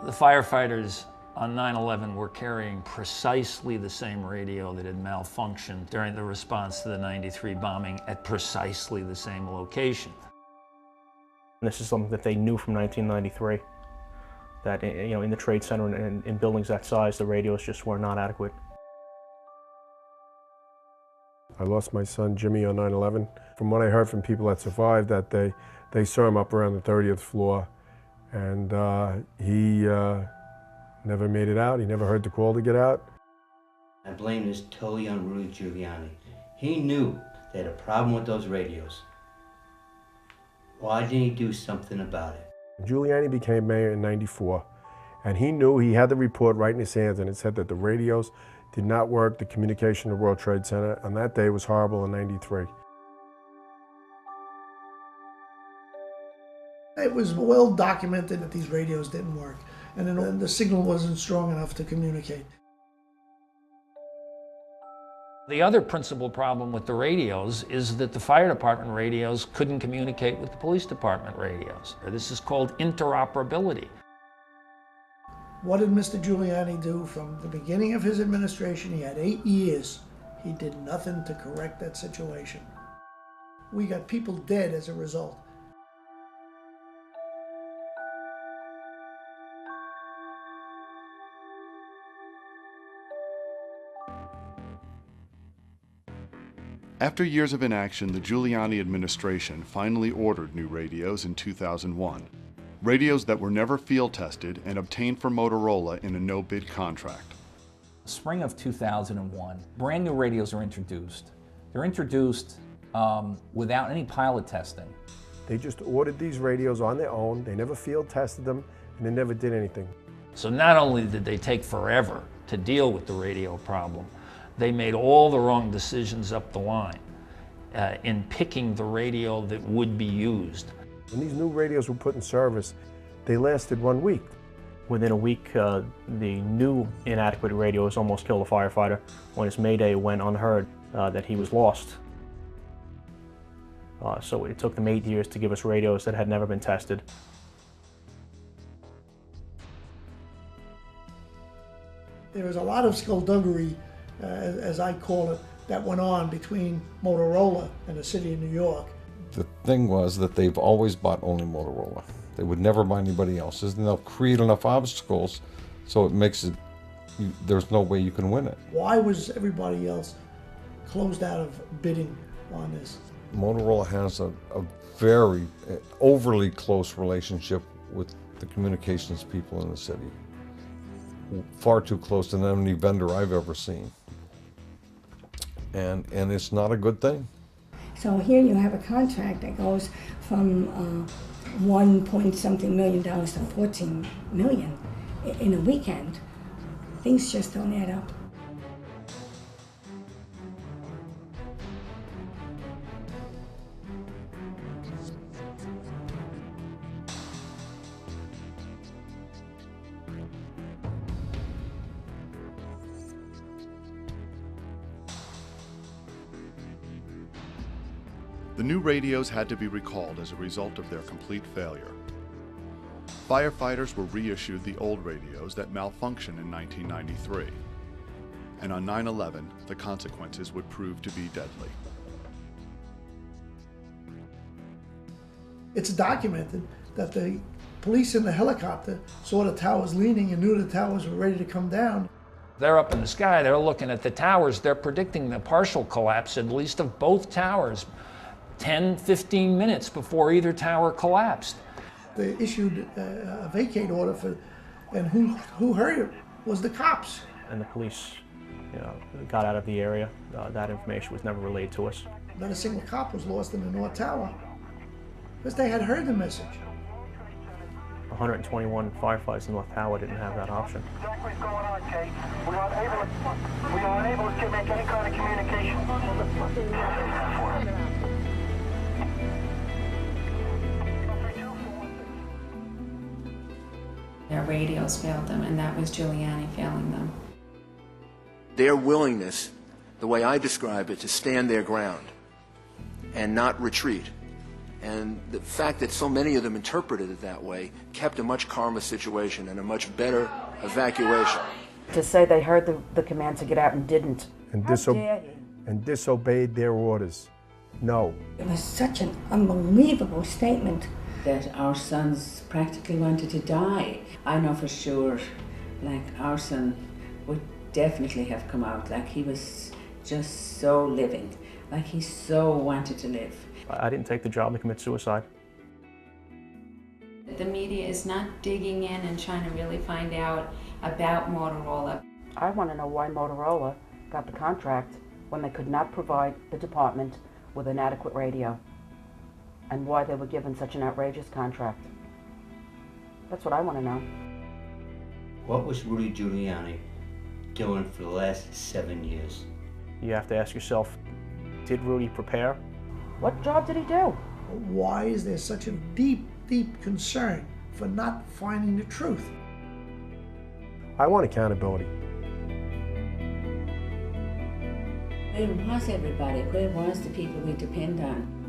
The firefighters on 9/11 were carrying precisely the same radio that had malfunctioned during the response to the '93 bombing at precisely the same location. This is something that they knew from 1993, that in the Trade Center and in buildings that size, the radios just were not adequate. I lost my son Jimmy on 9/11. From what I heard from people that survived that day, they saw him up around the 30th floor, and he never made it out. He never heard the call to get out. I blame this totally on Rudy Giuliani. He knew they had a problem with those radios. Why didn't he do something about it? Giuliani became mayor in '94, and he knew he had the report right in his hands, and it said that the radios did not work, the communication to World Trade Center, and that day was horrible in '93. It was well documented that these radios didn't work, and then the signal wasn't strong enough to communicate. The other principal problem with the radios is that the fire department radios couldn't communicate with the police department radios. This is called interoperability. What did Mr. Giuliani do from the beginning of his administration? He had 8 years. He did nothing to correct that situation. We got people dead as a result. After years of inaction, the Giuliani administration finally ordered new radios in 2001. Radios that were never field tested and obtained from Motorola in a no-bid contract. Spring of 2001, brand new radios are introduced. They're introduced without any pilot testing. They just ordered these radios on their own. They never field tested them, and they never did anything. So not only did they take forever to deal with the radio problem, they made all the wrong decisions up the line in picking the radio that would be used. When these new radios were put in service, they lasted 1 week. Within a week, the new inadequate radios almost killed a firefighter when his mayday went unheard that he was lost. So it took them 8 years to give us radios that had never been tested. There was a lot of skullduggery, as I call it, that went on between Motorola and the city of New York. The thing was that they've always bought only Motorola. They would never buy anybody else's, and they'll create enough obstacles so it makes it, there's no way you can win it. Why was everybody else closed out of bidding on this? Motorola has a very overly close relationship with the communications people in the city. Far too close than any vendor I've ever seen. And it's not a good thing. So here you have a contract that goes from $1.something million to $14 million in a weekend. Things just don't add up. The new radios had to be recalled as a result of their complete failure. Firefighters were reissued the old radios that malfunctioned in 1993. And on 9/11, the consequences would prove to be deadly. It's documented that the police in the helicopter saw the towers leaning and knew the towers were ready to come down. They're up in the sky, they're looking at the towers, they're predicting the partial collapse, at least of both towers, 10, 15 minutes before either tower collapsed. They issued a vacate order for, and who heard it was the cops. And the police got out of the area. That information was never relayed to us. Not a single cop was lost in the North Tower because they had heard the message. 121 firefighters in North Tower didn't have that option. Exactly what's going on, Kate. We are unable to make any kind of communication. Their radios failed them, and that was Giuliani failing them. Their willingness, the way I describe it, to stand their ground and not retreat And the fact that so many of them interpreted it that way kept a much calmer situation and a much better evacuation. To say they heard the command to get out and didn't. And, How dare he? and disobeyed their orders. No. It was such an unbelievable statement. That our sons practically wanted to die. I know for sure, like, our son would definitely have come out. Like, he was just so living. Like, he so wanted to live. I didn't take the job to commit suicide. The media is not digging in and trying to really find out about Motorola. I want to know why Motorola got the contract when they could not provide the department with an adequate radio, and why they were given such an outrageous contract. That's what I want to know. What was Rudy Giuliani doing for the last 7 years? You have to ask yourself, did Rudy prepare? What job did he do? Why is there such a deep, deep concern for not finding the truth? I want accountability. Where was everybody? Where was the people we depend on?